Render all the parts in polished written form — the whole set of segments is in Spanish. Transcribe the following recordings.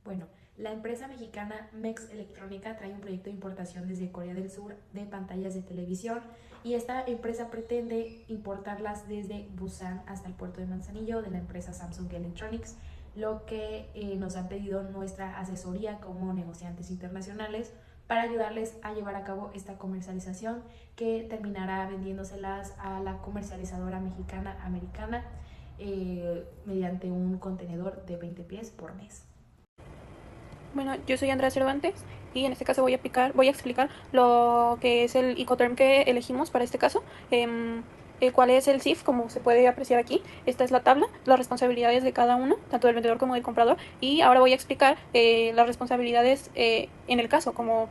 Bueno, la empresa mexicana MEX Electrónica trae un proyecto de importación desde Corea del Sur de pantallas de televisión y esta empresa pretende importarlas desde Busan hasta el puerto de Manzanillo de la empresa Samsung Electronics, lo que nos han pedido nuestra asesoría como negociantes internacionales para ayudarles a llevar a cabo esta comercialización que terminará vendiéndoselas a la comercializadora mexicana americana mediante un contenedor de 20 pies por mes. Bueno, yo soy Andrea Cervantes y en este caso voy a explicar lo que es el Incoterm que elegimos para este caso. El cual es el CIF, como se puede apreciar aquí. Esta es la tabla, las responsabilidades de cada uno, tanto del vendedor como del comprador. Y ahora voy a explicar las responsabilidades en el caso, como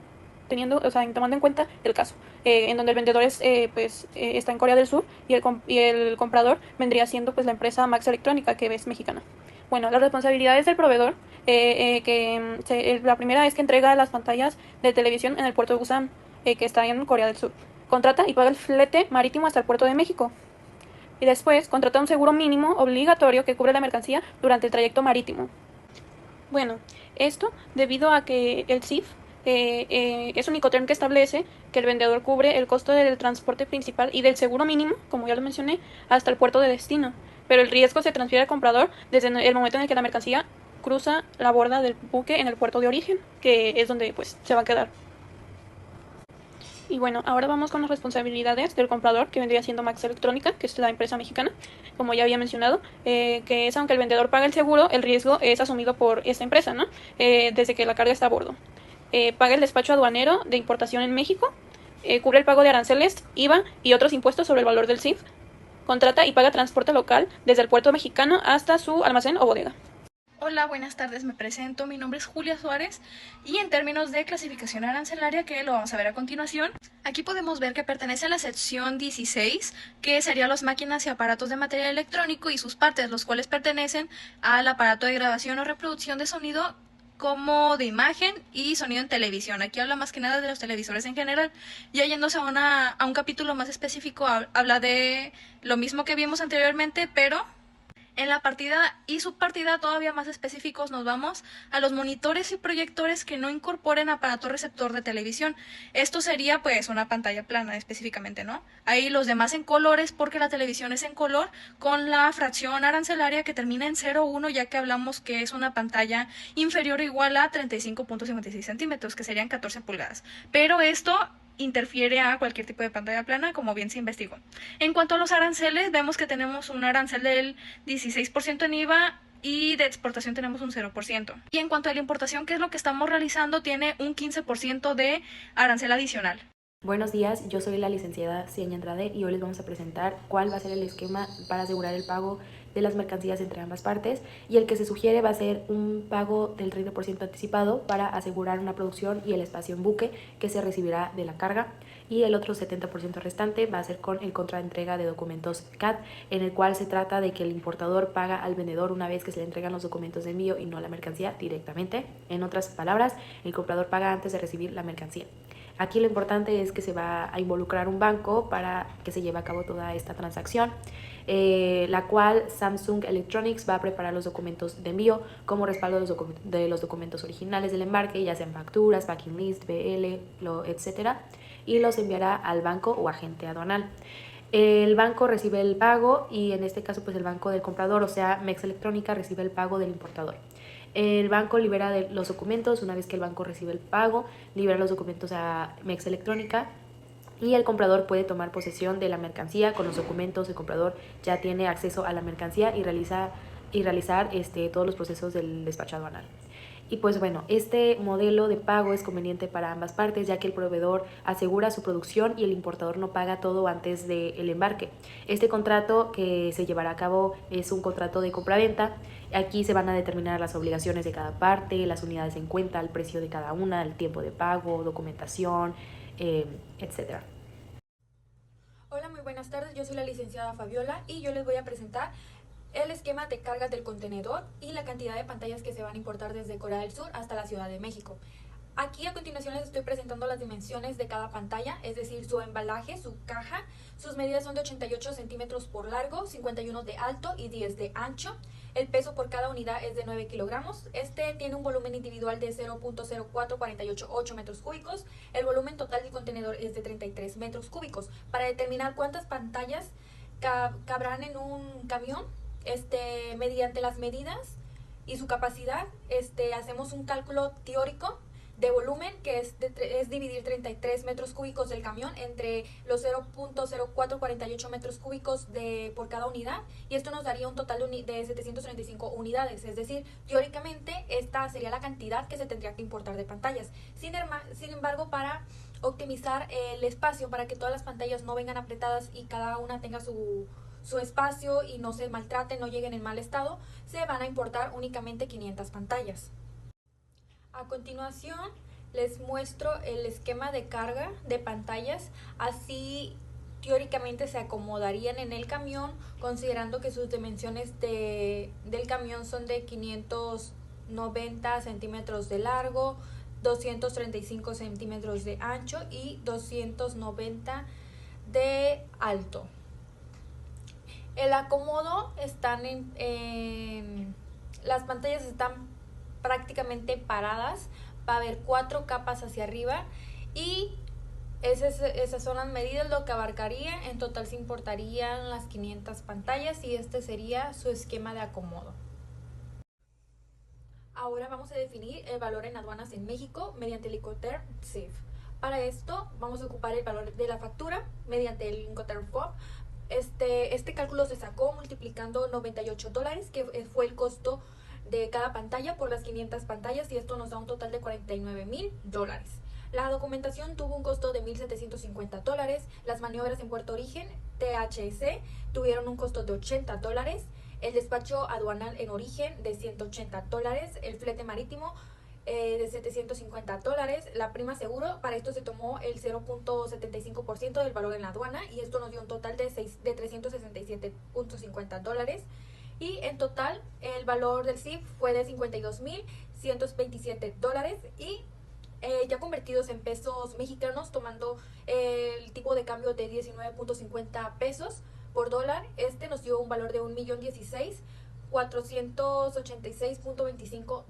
tomando en cuenta el caso, en donde el vendedor está en Corea del Sur y el comprador vendría siendo pues la empresa Max Electrónica, que es mexicana. Bueno, las responsabilidades del proveedor, la primera es que entrega las pantallas de televisión en el puerto de Busan, que está en Corea del Sur. Contrata y paga el flete marítimo hasta el puerto de México. Y después contrata un seguro mínimo obligatorio que cubre la mercancía durante el trayecto marítimo. Bueno, esto debido a que el CIF es un Incoterm que establece que el vendedor cubre el costo del transporte principal y del seguro mínimo, como ya lo mencioné, hasta el puerto de destino. Pero el riesgo se transfiere al comprador desde el momento en el que la mercancía cruza la borda del buque en el puerto de origen, que es donde pues se va a quedar. Y bueno, ahora vamos con las responsabilidades del comprador, que vendría siendo Max Electrónica, que es la empresa mexicana, como ya había mencionado, que es aunque el vendedor paga el seguro, el riesgo es asumido por esta empresa, ¿no? Desde que la carga está a bordo. Paga el despacho aduanero de importación en México, cubre el pago de aranceles, IVA y otros impuestos sobre el valor del CIF, contrata y paga transporte local desde el puerto mexicano hasta su almacén o bodega. Hola, buenas tardes, me presento, mi nombre es Julia Suárez y en términos de clasificación arancelaria, que lo vamos a ver a continuación, aquí podemos ver que pertenece a la sección 16, que serían las máquinas y aparatos de material electrónico y sus partes, los cuales pertenecen al aparato de grabación o reproducción de sonido como de imagen y sonido en televisión. Aquí habla más que nada de los televisores en general. Ya yéndose a un capítulo más específico, habla de lo mismo que vimos anteriormente, pero en la partida y subpartida todavía más específicos nos vamos a los monitores y proyectores que no incorporen aparato receptor de televisión. Esto sería pues una pantalla plana específicamente, ¿no? Ahí los demás en colores porque la televisión es en color con la fracción arancelaria que termina en 0,1 ya que hablamos que es una pantalla inferior o igual a 35.56 centímetros que serían 14 pulgadas. Pero esto interfiere a cualquier tipo de pantalla plana, como bien se investigó. En cuanto a los aranceles, vemos que tenemos un arancel del 16% en IVA y de exportación tenemos un 0%. Y en cuanto a la importación, que es lo que estamos realizando, tiene un 15% de arancel adicional. Buenos días, yo soy la licenciada Cienia Andrade y hoy les vamos a presentar cuál va a ser el esquema para asegurar el pago de las mercancías entre ambas partes, y el que se sugiere va a ser un pago del 30% anticipado para asegurar una producción y el espacio en buque que se recibirá de la carga, y el otro 70% restante va a ser con el contraentrega de documentos CAT, en el cual se trata de que el importador paga al vendedor una vez que se le entregan los documentos de envío y no la mercancía directamente. En otras palabras, el comprador paga antes de recibir la mercancía. Aquí lo importante es que se va a involucrar un banco para que se lleve a cabo toda esta transacción, la cual Samsung Electronics va a preparar los documentos de envío como respaldo de los documentos originales del embarque, ya sean facturas, packing list, BL, etc., y los enviará al banco o agente aduanal. El banco recibe el pago y en este caso pues el banco del comprador, o sea, MEX Electrónica, recibe el pago del importador. El banco libera los documentos. Una vez que el banco recibe el pago, libera los documentos a MEX Electrónica y el comprador puede tomar posesión de la mercancía. Con los documentos el comprador ya tiene acceso a la mercancía y realizar todos los procesos del despacho aduanal. Y pues bueno, este modelo de pago es conveniente para ambas partes, ya que el proveedor asegura su producción y el importador no paga todo antes del embarque. Este contrato que se llevará a cabo es un contrato de compraventa. Aquí se van a determinar las obligaciones de cada parte, las unidades en cuenta, el precio de cada una, el tiempo de pago, documentación, etc. Hola, muy buenas tardes. Yo soy la licenciada Fabiola y yo les voy a presentar el esquema de cargas del contenedor y la cantidad de pantallas que se van a importar desde Corea del Sur hasta la Ciudad de México. Aquí a continuación les estoy presentando las dimensiones de cada pantalla, es decir, su embalaje, su caja. Sus medidas son de 88 centímetros por largo, 51 de alto y 10 de ancho. El peso por cada unidad es de 9 kilogramos. Este tiene un volumen individual de 0.04488 metros cúbicos. El volumen total del contenedor es de 33 metros cúbicos. Para determinar cuántas pantallas cabrán en un camión, mediante las medidas y su capacidad, hacemos un cálculo teórico de volumen, que es dividir 33 metros cúbicos del camión entre los 0.0448 metros cúbicos por cada unidad, y esto nos daría un total de 735 unidades, es decir, teóricamente esta sería la cantidad que se tendría que importar de pantallas. Sin embargo, para optimizar el espacio, para que todas las pantallas no vengan apretadas y cada una tenga su espacio y no se maltraten, no lleguen en mal estado, se van a importar únicamente 500 pantallas. A continuación les muestro el esquema de carga de pantallas, así teóricamente se acomodarían en el camión, considerando que sus dimensiones del camión son de 590 centímetros de largo, 235 centímetros de ancho y 290 de alto. El acomodo las pantallas están prácticamente paradas, va a haber 4 capas hacia arriba, y esas son las medidas, lo que abarcaría. En total se importarían las 500 pantallas y este sería su esquema de acomodo. Ahora vamos a definir el valor en aduanas en México mediante el Incoterm CIF. Para esto vamos a ocupar el valor de la factura mediante el Incoterm FOB. Este cálculo se sacó multiplicando $98, que fue el costo de cada pantalla por las 500 pantallas, y esto nos da un total de $49,000. La documentación tuvo un costo de $1,750. Las maniobras en puerto origen, THC, tuvieron un costo de $80. El despacho aduanal en origen de $180. El flete marítimo de $750. La prima seguro, para esto se tomó el 0.75% del valor en la aduana, y esto nos dio un total de $367.50. Y en total el valor del CIF fue de $52,127, y ya convertidos en pesos mexicanos, tomando el tipo de cambio de 19.50 pesos por dólar, nos dio un valor de $1,016,486.25.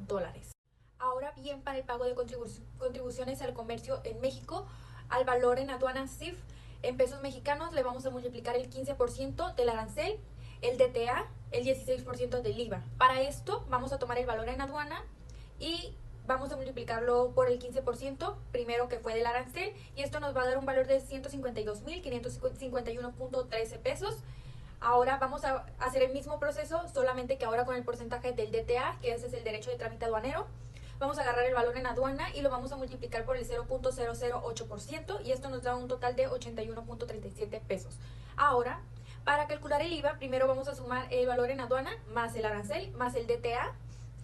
Ahora bien, para el pago de contribuciones al comercio en México, al valor en aduana CIF en pesos mexicanos le vamos a multiplicar el 15% del arancel, el DTA, el 16% del IVA. Para esto vamos a tomar el valor en aduana y vamos a multiplicarlo por el 15%, primero, que fue del arancel, y esto nos va a dar un valor de 152,551.13 pesos. Ahora vamos a hacer el mismo proceso, solamente que ahora con el porcentaje del DTA, que ese es el derecho de trámite aduanero. Vamos a agarrar el valor en aduana y lo vamos a multiplicar por el 0.008%, y esto nos da un total de 81.37 pesos. Ahora, para calcular el IVA, primero vamos a sumar el valor en aduana más el arancel más el DTA,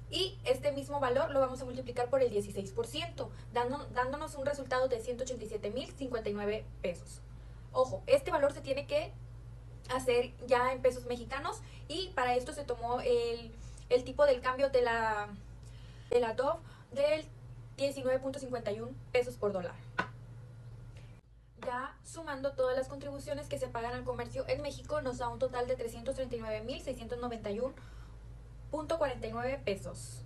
y este mismo valor lo vamos a multiplicar por el 16%, dándonos un resultado de 187,059 pesos. Ojo, este valor se tiene que hacer ya en pesos mexicanos, y para esto se tomó el tipo del cambio de la DOF del 19.51 pesos por dólar. Ya sumando todas las contribuciones que se pagan al comercio en México, nos da un total de 339,691.49 pesos.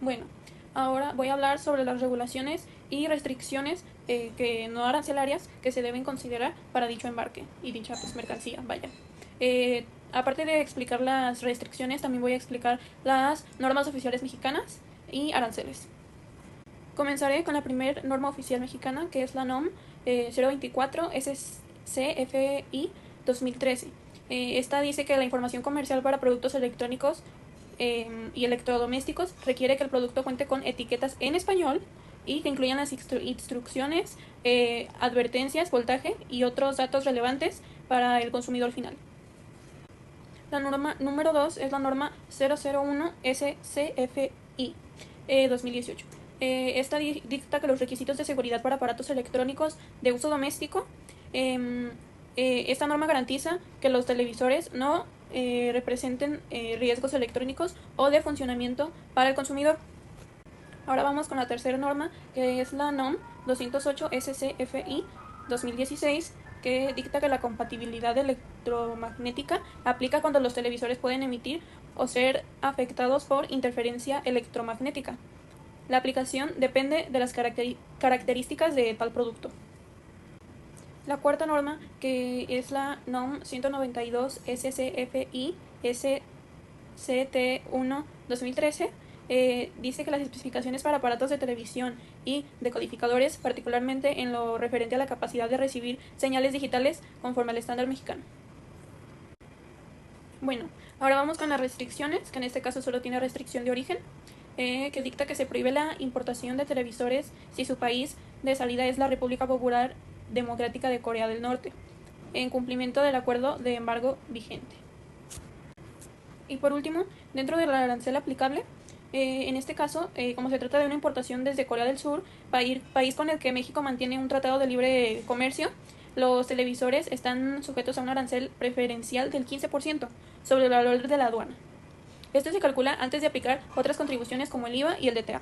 Bueno, ahora voy a hablar sobre las regulaciones y restricciones que no arancelarias que se deben considerar para dicho embarque y dicha mercancía, vaya. Aparte de explicar las restricciones, también voy a explicar las normas oficiales mexicanas y aranceles. Comenzaré con la primera norma oficial mexicana, que es la NOM 024 SCFI 2013. Esta dice que la información comercial para productos electrónicos y electrodomésticos requiere que el producto cuente con etiquetas en español y que incluyan las instrucciones, advertencias, voltaje y otros datos relevantes para el consumidor final. La norma número 2 es la norma 001 SCFI 2018. Esta dicta que los requisitos de seguridad para aparatos electrónicos de uso doméstico, esta norma garantiza que los televisores no representen riesgos electrónicos o de funcionamiento para el consumidor. Ahora vamos con la tercera norma, que es la NOM 208 SCFI 2016, que dicta que la compatibilidad electromagnética aplica cuando los televisores pueden emitir o ser afectados por interferencia electromagnética. La aplicación depende de las características de tal producto. La cuarta norma, que es la NOM 192 SCFI SCT1 2013, dice que las especificaciones para aparatos de televisión y decodificadores, particularmente en lo referente a la capacidad de recibir señales digitales conforme al estándar mexicano. Bueno, ahora vamos con las restricciones, que en este caso solo tiene restricción de origen, que dicta que se prohíbe la importación de televisores si su país de salida es la República Popular Democrática de Corea del Norte, en cumplimiento del acuerdo de embargo vigente. Y por último, dentro del arancel aplicable, en este caso, como se trata de una importación desde Corea del Sur, país con el que México mantiene un tratado de libre comercio, los televisores están sujetos a un arancel preferencial del 15% sobre el valor de la aduana. Esto se calcula antes de aplicar otras contribuciones como el IVA y el DTA.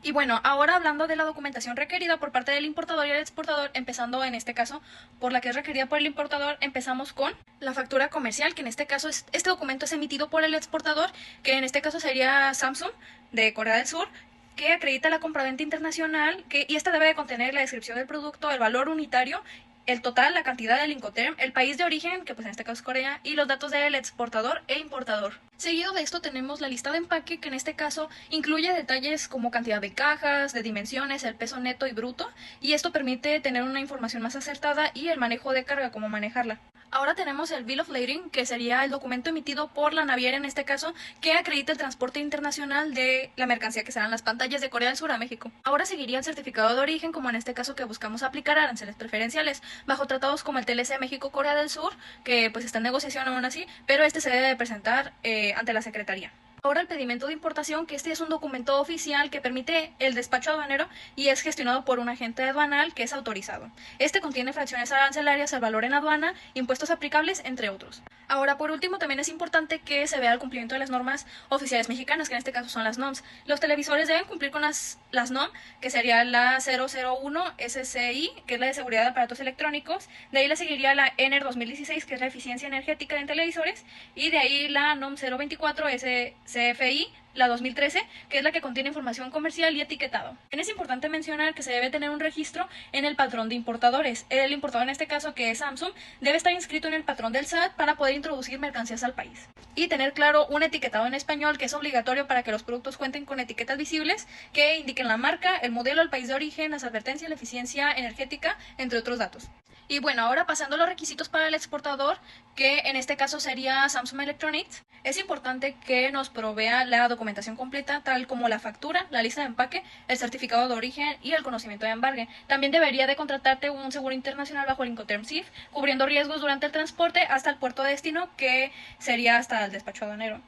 Y bueno, ahora hablando de la documentación requerida por parte del importador y el exportador, empezando en este caso por la que es requerida por el importador, empezamos con la factura comercial, que en este caso este documento es emitido por el exportador, que en este caso sería Samsung de Corea del Sur, que acredita la compraventa internacional, y esta debe de contener la descripción del producto, el valor unitario, el total, la cantidad del Incoterm, el país de origen, que pues en este caso es Corea, y los datos del exportador e importador. Seguido de esto tenemos la lista de empaque, que en este caso incluye detalles como cantidad de cajas, de dimensiones, el peso neto y bruto, y esto permite tener una información más acertada y el manejo de carga, cómo manejarla. Ahora tenemos el Bill of Lading, que sería el documento emitido por la naviera en este caso, que acredita el transporte internacional de la mercancía, que serán las pantallas de Corea del Sur a México. Ahora seguiría el certificado de origen, como en este caso que buscamos aplicar aranceles preferenciales bajo tratados como el TLC México-Corea del Sur, que pues está en negociación aún así, pero este se debe de presentar ante la Secretaría. Ahora el pedimento de importación, que este es un documento oficial que permite el despacho aduanero y es gestionado por un agente aduanal que es autorizado. Este contiene fracciones arancelarias, el valor en aduana, impuestos aplicables, entre otros. Ahora, por último, también es importante que se vea el cumplimiento de las normas oficiales mexicanas, que en este caso son las NOMs. Los televisores deben cumplir con las NOM, que sería la 001 SCI, que es la de seguridad de aparatos electrónicos. De ahí le seguiría la ENER 2016, que es la eficiencia energética en televisores. Y de ahí la NOM 024 SCFI, la 2013, que es la que contiene información comercial y etiquetado. También es importante mencionar que se debe tener un registro en el patrón de importadores. El importador en este caso, que es Samsung, debe estar inscrito en el patrón del SAT para poder introducir mercancías al país. Y tener claro un etiquetado en español, que es obligatorio para que los productos cuenten con etiquetas visibles que indiquen la marca, el modelo, el país de origen, las advertencias, la eficiencia energética, entre otros datos. Y bueno, ahora pasando a los requisitos para el exportador, que en este caso sería Samsung Electronics, es importante que nos provea la documentación completa, tal como la factura, la lista de empaque, el certificado de origen y el conocimiento de embargue. También debería de contratarte un seguro internacional bajo el Incoterm SIF, cubriendo riesgos durante el transporte hasta el puerto de destino, que sería hasta el despacho aduanero.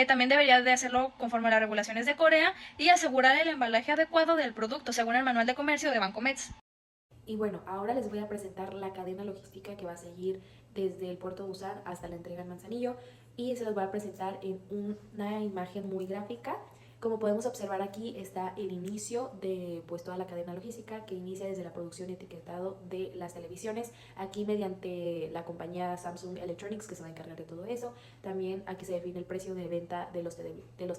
También debería de hacerlo conforme a las regulaciones de Corea y asegurar el embalaje adecuado del producto, según el manual de comercio de Bancomex. Y bueno, ahora les voy a presentar la cadena logística que va a seguir desde el puerto de Busan hasta la entrega en Manzanillo y se los voy a presentar en una imagen muy gráfica. Como podemos observar aquí está el inicio de pues toda la cadena logística, que inicia desde la producción y etiquetado de las televisiones, aquí mediante la compañía Samsung Electronics, que se va a encargar de todo eso. También aquí se define el precio de venta de los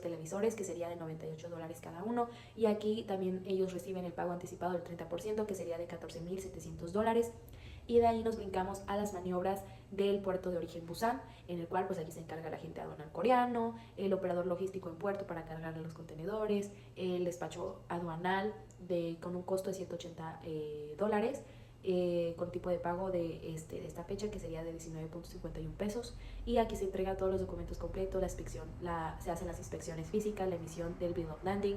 televisores, que sería de $98 cada uno, y aquí también ellos reciben el pago anticipado del 30%, que sería de $14,700. Y de ahí nos brincamos a las maniobras del puerto de origen Busan, en el cual pues aquí se encarga el agente aduanal coreano, el operador logístico en puerto para cargar los contenedores, el despacho aduanal con un costo de $180, con tipo de pago de esta fecha, que sería de 19.51 pesos. Y aquí se entrega todos los documentos completos, se hacen las inspecciones físicas, la emisión del bill of landing.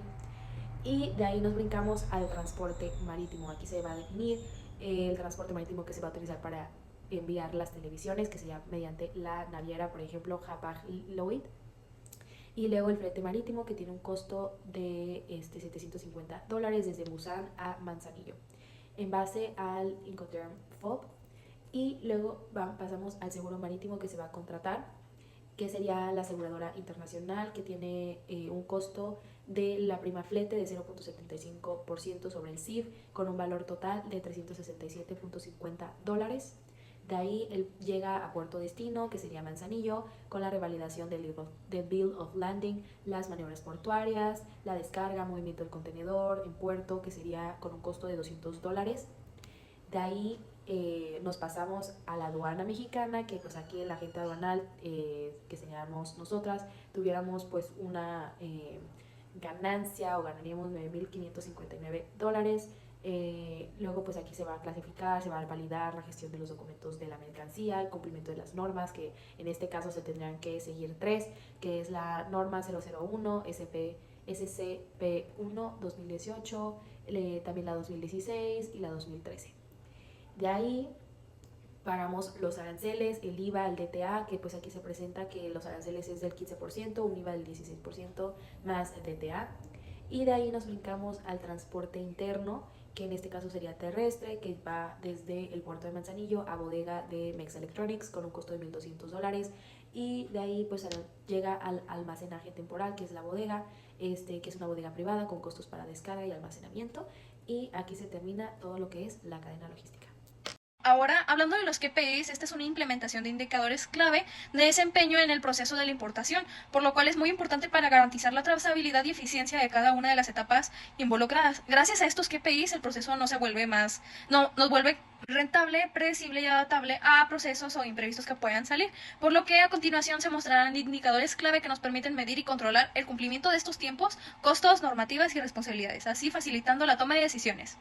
Y de ahí nos brincamos al transporte marítimo. Aquí se va a definir el transporte marítimo que se va a utilizar para enviar las televisiones, que sería mediante la naviera, por ejemplo, Hapag-Lloyd. Y luego el flete marítimo, que tiene un costo de $750 desde Busan a Manzanillo, en base al Incoterm FOB. Y luego pasamos al seguro marítimo que se va a contratar, que sería la aseguradora internacional, que tiene un costo de la prima flete de 0.75% sobre el CIF, con un valor total de $367.50. De ahí él llega a puerto destino, que sería Manzanillo, con la revalidación del Bill of Landing, las maniobras portuarias, la descarga, movimiento del contenedor en puerto, que sería con un costo de $200. De ahí nos pasamos a la aduana mexicana, que pues aquí el agente aduanal, que seríamos nosotras, tuviéramos pues una ganancia o ganaríamos $9,559. Luego pues aquí se va a clasificar, se va a validar la gestión de los documentos de la mercancía, el cumplimiento de las normas, que en este caso se tendrán que seguir tres, que es la norma 001, SCP-1 2018, también la 2016 y la 2013. De ahí pagamos los aranceles, el IVA, el DTA, que pues aquí se presenta que los aranceles es del 15%, un IVA del 16% más el DTA. Y de ahí nos brincamos al transporte interno, que en este caso sería terrestre, que va desde el puerto de Manzanillo a bodega de Mex Electronics con un costo de $1,200. Y de ahí pues llega al almacenaje temporal, que es la bodega, que es una bodega privada con costos para descarga y almacenamiento. Y aquí se termina todo lo que es la cadena logística. Ahora, hablando de los KPIs, esta es una implementación de indicadores clave de desempeño en el proceso de la importación, por lo cual es muy importante para garantizar la trazabilidad y eficiencia de cada una de las etapas involucradas. Gracias a estos KPIs, el proceso nos vuelve rentable, predecible y adaptable a procesos o imprevistos que puedan salir, por lo que a continuación se mostrarán indicadores clave que nos permiten medir y controlar el cumplimiento de estos tiempos, costos, normativas y responsabilidades, así facilitando la toma de decisiones.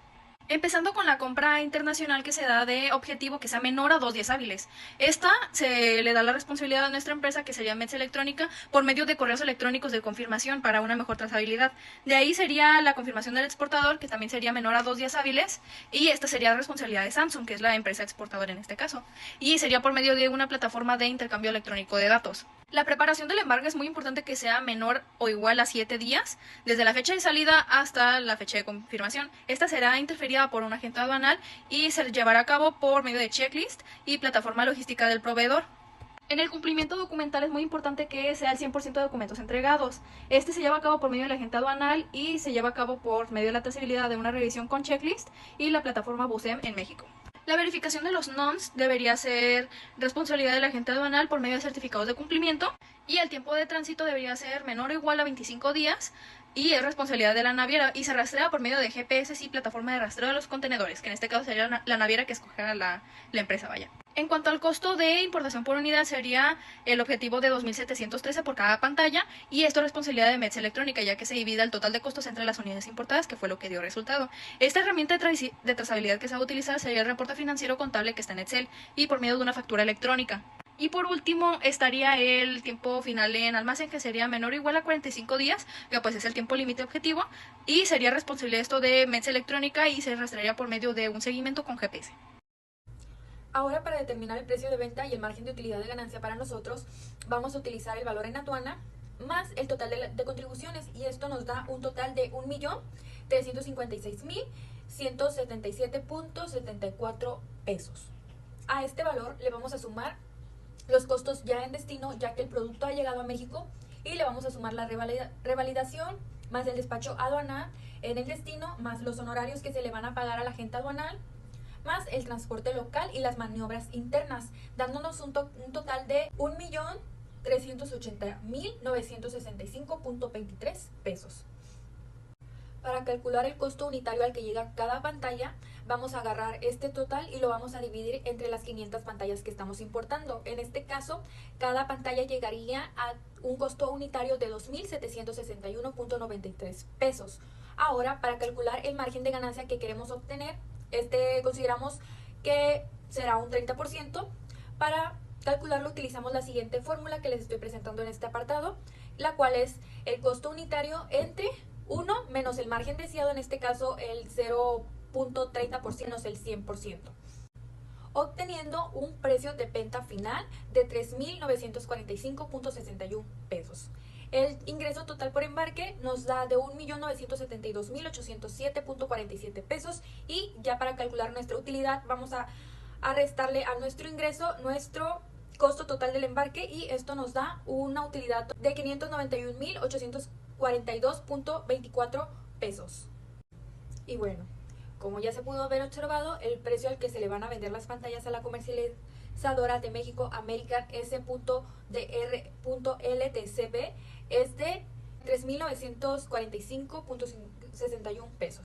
Empezando con la compra internacional, que se da de objetivo que sea menor a 2 días hábiles. Esta se le da la responsabilidad a nuestra empresa, que sería Mets Electrónica, por medio de correos electrónicos de confirmación para una mejor trazabilidad. De ahí sería la confirmación del exportador, que también sería menor a 2 días hábiles, y esta sería responsabilidad de Samsung, que es la empresa exportadora en este caso, y sería por medio de una plataforma de intercambio electrónico de datos. La preparación del embarque es muy importante que sea menor o igual a 7 días, desde la fecha de salida hasta la fecha de confirmación. Esta será interferida por un agente aduanal y se llevará a cabo por medio de checklist y plataforma logística del proveedor. En el cumplimiento documental es muy importante que sea el 100% de documentos entregados. Este se lleva a cabo por medio del agente aduanal y se lleva a cabo por medio de la trazabilidad de una revisión con checklist y la plataforma BUSEM en México. La verificación de los NOMS debería ser responsabilidad del agente aduanal por medio de certificados de cumplimiento, y el tiempo de tránsito debería ser menor o igual a 25 días y es responsabilidad de la naviera y se rastrea por medio de GPS y plataforma de rastreo de los contenedores, que en este caso sería la naviera que escogerá la empresa, vaya. En cuanto al costo de importación por unidad, sería el objetivo de 2,713 por cada pantalla, y esto es responsabilidad de Mets Electrónica, ya que se divide el total de costos entre las unidades importadas, que fue lo que dio resultado. Esta herramienta de trazabilidad que se va a utilizar sería el reporte financiero contable, que está en Excel, y por medio de una factura electrónica. Y por último estaría el tiempo final en almacén, que sería menor o igual a 45 días, que pues es el tiempo límite objetivo, y sería responsable esto de Mets Electrónica y se rastrearía por medio de un seguimiento con GPS. Ahora, para determinar el precio de venta y el margen de utilidad de ganancia para nosotros, vamos a utilizar el valor en aduana más el total de contribuciones, y esto nos da un total de 1.356.177.74 pesos. A este valor le vamos a sumar los costos ya en destino, ya que el producto ha llegado a México, y le vamos a sumar la revalidación más el despacho aduanal en el destino, más los honorarios que se le van a pagar al agente aduanal, más el transporte local y las maniobras internas, dándonos un total de 1.380.965.23 pesos. Para calcular el costo unitario al que llega cada pantalla, vamos a agarrar este total y lo vamos a dividir entre las 500 pantallas que estamos importando. En este caso, cada pantalla llegaría a un costo unitario de 2.761.93 pesos. Ahora, para calcular el margen de ganancia que queremos obtener, consideramos que será un 30%. Para calcularlo utilizamos la siguiente fórmula que les estoy presentando en este apartado, la cual es el costo unitario entre 1 menos el margen deseado, en este caso el 0.30% menos el 100%, obteniendo un precio de venta final de 3.945.61 pesos. El ingreso total por embarque nos da de 1.972.807.47 pesos, y ya para calcular nuestra utilidad vamos a restarle a nuestro ingreso nuestro costo total del embarque, y esto nos da una utilidad de 591.842.24 pesos. Y bueno, como ya se pudo haber observado, el precio al que se le van a vender las pantallas a la Sadora de México American S.DR.LTCB es de 3.945.61 pesos.